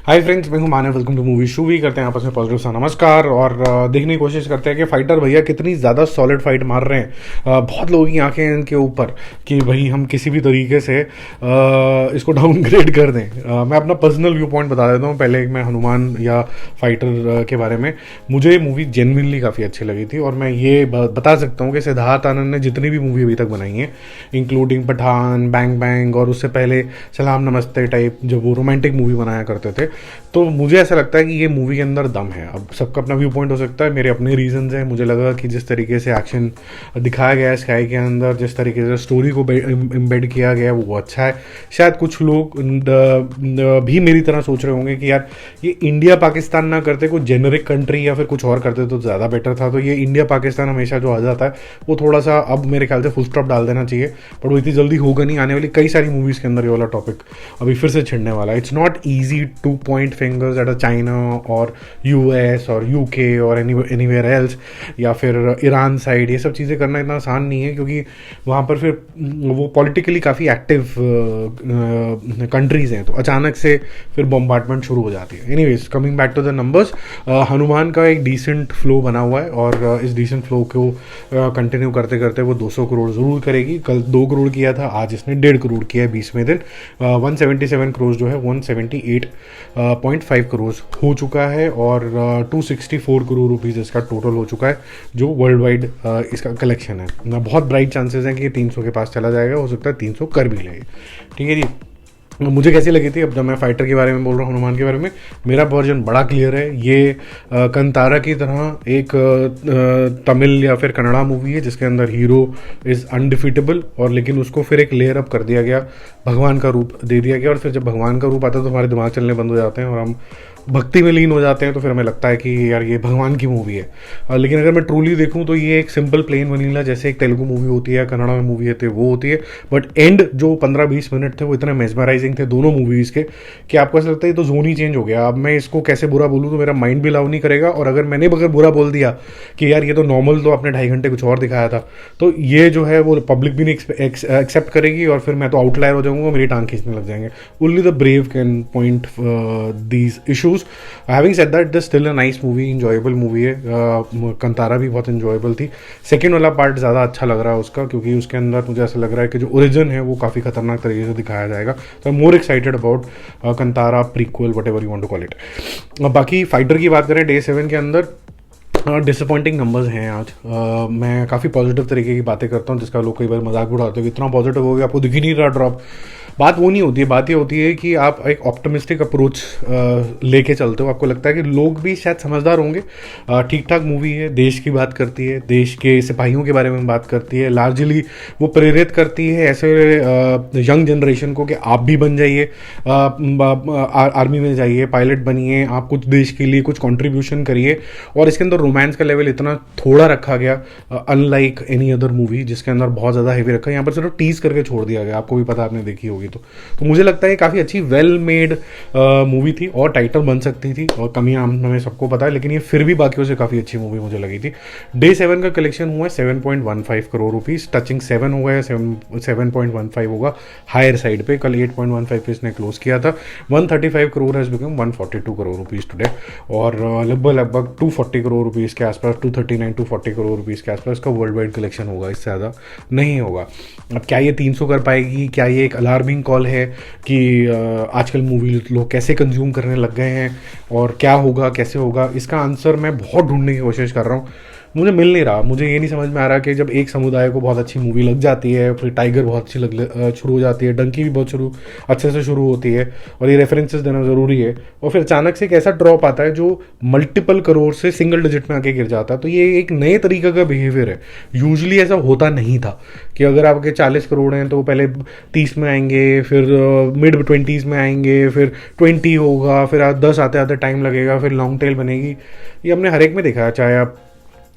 Hi friends, मैं हूं मानव। Welcome two movie शू। भी करते हैं आपस में पॉजिटिव सा नमस्कार और देखने की कोशिश करते हैं कि फाइटर भैया कितनी ज़्यादा सॉलिड फाइट मार रहे हैं। बहुत लोगों की आंखें हैं इनके ऊपर कि भाई हम किसी भी तरीके से इसको डाउनग्रेड कर दें। मैं अपना पर्सनल व्यू पॉइंट बता देता हूँ पहले। मैं हनुमान या फाइटर के बारे में, मुझे ये मूवी जेन्युइनली काफ़ी अच्छी लगी थी और मैं ये बता सकता हूँ कि सिद्धार्थ आनंद ने जितनी भी मूवी अभी तक बनाई है, इंक्लूडिंग पठान, बैंग बैंग और उससे पहले सलाम नमस्ते टाइप, जब वो रोमांटिक मूवी बनाया करते थे, तो मुझे ऐसा लगता है कि ये मूवी के अंदर दम है। अब सबका अपना व्यू पॉइंट हो सकता है, मेरे अपने रीजंस हैं। मुझे लगा कि जिस तरीके से एक्शन दिखाया गया है स्काई के अंदर, जिस तरीके से स्टोरी को एम्बेड किया गया है, वो अच्छा है। शायद कुछ लोग भी मेरी तरह सोच रहे होंगे कि यार ये इंडिया पाकिस्तान ना करते, कोई जेनरिक कंट्री या फिर कुछ और करते तो ज़्यादा बेटर था। तो ये इंडिया पाकिस्तान हमेशा जो आ जाता है वो थोड़ा सा अब मेरे ख्याल से फुल स्टॉप डाल देना चाहिए, पर वो इतनी जल्दी होगा नहीं। आने वाली कई सारी मूवीज़ के अंदर ये वाला टॉपिक अभी फिर से छिड़ने वाला है। It's not easy two point fingers at a China और यूएस और यूके और एनीवेयर एल्स या फिर ईरान साइड। ये सब चीज़ें करना इतना आसान नहीं है, क्योंकि वहाँ पर फिर वो पॉलिटिकली काफ़ी एक्टिव कंट्रीज़ हैं, तो अचानक से फिर बॉम्बार्डमेंट शुरू हो जाती है। Anyways, coming back to the numbers, Hanuman का एक डिसेंट फ्लो बना हुआ है और इस डिसेंट फ्लो को कंटिन्यू करते करते वो 200 करोड़ ज़रूर करेगी। कल 2 करोड़ किया था, आज इसने 1.5 करोड़ किया है 20वें दिन। 177 करोड़ जो है 178.5 करोड़ हो चुका है और 264 करोड़ रुपीज़ इसका टोटल हो चुका है, जो वर्ल्ड वाइड इसका कलेक्शन है। बहुत ब्राइट चांसेस हैं कि ये 300 के पास चला जाएगा, हो सकता है 300 कर भी ले। ठीक है जी। मुझे कैसी लगी थी, अब जब मैं फाइटर के बारे में बोल रहा हूँ, हनुमान के बारे में, मेरा वर्जन बड़ा क्लियर है। ये कंतारा की तरह एक तमिल या फिर कन्नड़ा मूवी है जिसके अंदर हीरो इज़ अनडिफिटेबल, और लेकिन उसको फिर एक लेयर अप कर दिया गया, भगवान का रूप दे दिया गया, और फिर जब भगवान का रूप आता है तो हमारे दिमाग चलने बंद हो जाते हैं और हम भक्ति में लीन हो जाते हैं। तो फिर हमें लगता है कि यार ये भगवान की मूवी है। लेकिन अगर मैं ट्रूली देखूं तो ये एक सिंपल प्लेन वनीला, जैसे एक तेलुगु मूवी होती है, कन्नड़ा में मूवी होती है, वो होती है। बट एंड जो 15-20 मिनट थे वो इतने मेस्मराइजिंग थे दोनों मूवीज़ के कि आपको ऐसा लगता है ये तो जोन ही चेंज हो गया। अब मैं इसको कैसे बुरा बोलूँ तो मेरा माइंड भी अलाउ नहीं करेगा, और अगर मैंने बुरा बोल दिया कि यार ये तो नॉर्मल, तो अपने 2.5 घंटे कुछ और दिखाया था, तो ये जो है वो पब्लिक भी नहीं एक्सेप्ट करेगी और फिर मैं तो आउटलायर हो जाऊंगा, मेरी टांग खींचने लग जाएंगे। Only the brave can point these issues. Having said that, this still a nice movie, enjoyable movie है। कंतारा भी बहुत इंजॉयबल थी। सेकेंड वाला पार्ट ज़्यादा अच्छा लग रहा है उसका, क्योंकि उसके अंदर मुझे ऐसा लग रहा है कि जो ओरिजिन है वो काफ़ी खतरनाक तरीके से दिखाया जाएगा। तो I am more excited about Kantara prequel, whatever you want to call it. बाकी फाइटर की बात करें, डे 7 के अंदर डिसअपॉइंटिंग नंबर्स हैं आज। मैं काफ़ी पॉजिटिव तरीके की बातें करता हूँ, जिसका लोग कई बार मजाक उड़ाते हो कि इतना पॉजिटिव हो गया, आपको दिख ही नहीं रहा ड्रॉप। बात वो नहीं होती है, बात ये होती है कि आप एक ऑप्टिमिस्टिक अप्रोच लेके चलते हो। आपको लगता है कि लोग भी शायद समझदार होंगे। ठीक ठाक मूवी है, देश की बात करती है, देश के सिपाहियों के बारे में बात करती है। लार्जली वो प्रेरित करती है ऐसे यंग जनरेशन को कि आप भी बन जाइए, आर्मी में जाइए, पायलट बनिए, आप कुछ देश के लिए कुछ कंट्रीब्यूशन करिए। और इसके अंदर रोमांस का लेवल इतना थोड़ा रखा गया, अनलाइक एनी अदर मूवी जिसके अंदर बहुत ज़्यादा हेवी रखा है। यहाँ पर सिर्फ टीज करके छोड़ दिया गया, आपको भी पता, आपने देखी होगी तो मुझे लगता है काफ़ी अच्छी वेल मेड मूवी थी और टाइटल बन सकती थी, और कमियां हमें सबको पता है, लेकिन ये फिर भी बाकियों से काफ़ी अच्छी मूवी मुझे लगी थी। डे 7 का कलेक्शन हुआ है 7.15 करोड़ रुपीज़, टचिंग 7 हो गया, 7.15 होगा हायर साइड पे। कल 8.15 पे इसने क्लोज किया था। 135 crore has become 142 crore rupees today, और लगभग 240 करोड़ रुपीज़ के आसपास, 239-240 करोड़ रुपीज़ के आसपास का वर्ल्ड वाइड कलेक्शन होगा, इससे ज़्यादा नहीं होगा। अब क्या ये 300 कर पाएगी? क्या ये एक अलार्मिंग कॉल है कि आजकल मूवी लोग कैसे कंज्यूम करने लग गए हैं और क्या होगा, कैसे होगा? इसका आंसर मैं बहुत ढूंढने की कोशिश कर रहा हूँ, मुझे मिल नहीं रहा। मुझे ये नहीं समझ में आ रहा कि जब एक समुदाय को बहुत अच्छी मूवी लग जाती है, फिर टाइगर बहुत अच्छी शुरू हो जाती है, डंकी भी बहुत अच्छे से शुरू होती है, और ये रेफरेंसेस देना ज़रूरी है, और फिर अचानक से एक ऐसा ड्रॉप आता है जो मल्टीपल करोड़ से सिंगल डिजिट में आके गिर जाता है। तो ये एक नए तरीके का बिहेवियर है। यूजुअली ऐसा होता नहीं था कि अगर आपके 40 करोड़ हैं तो पहले 30 में आएंगे, फिर मिड 20s में आएंगे, फिर 20 होगा, फिर 10 आते आते टाइम लगेगा, फिर लॉन्ग टेल बनेगी। ये हमने हर एक में देखा है, चाहे आप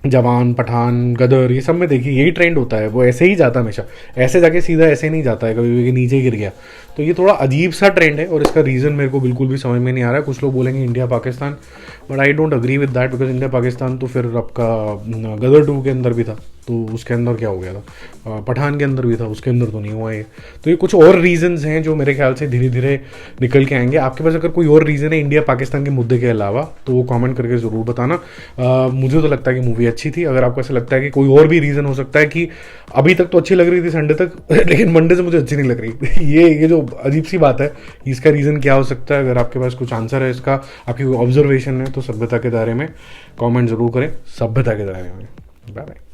जवान, पठान, गदर, ये सब में देखिए यही ट्रेंड होता है। वो ऐसे ही जाता है हमेशा, ऐसे जाके सीधा ऐसे नहीं जाता है, कभी भी नीचे गिर गया। तो ये थोड़ा अजीब सा ट्रेंड है और इसका रीज़न मेरे को बिल्कुल भी समझ में नहीं आ रहा है। कुछ लोग बोलेंगे India Pakistan, but I don't agree with that, because India Pakistan तो फिर आपका गदर 2 के अंदर भी था। तो उसके अंदर क्या हो गया था, पठान के अंदर भी था, उसके अंदर तो नहीं हुआ ये। तो ये कुछ और रीजंस हैं जो मेरे ख्याल से धीरे धीरे निकल के आएंगे। आपके पास अगर कोई और रीज़न है इंडिया पाकिस्तान के मुद्दे के अलावा तो वो कमेंट करके ज़रूर बताना। मुझे तो लगता है कि मूवी अच्छी थी। अगर आपको ऐसा लगता है कि कोई और भी रीज़न हो सकता है कि अभी तक तो अच्छी लग रही थी संडे तक लेकिन मंडे से मुझे अच्छी नहीं लग रही ये जो अजीब सी बात है, इसका रीज़न क्या हो सकता है? अगर आपके पास कुछ आंसर है इसका, आपकी कोई ऑब्जर्वेशन है, तो सभ्यता के दायरे में कमेंट जरूर करें। सभ्यता के दायरे में। Bye bye.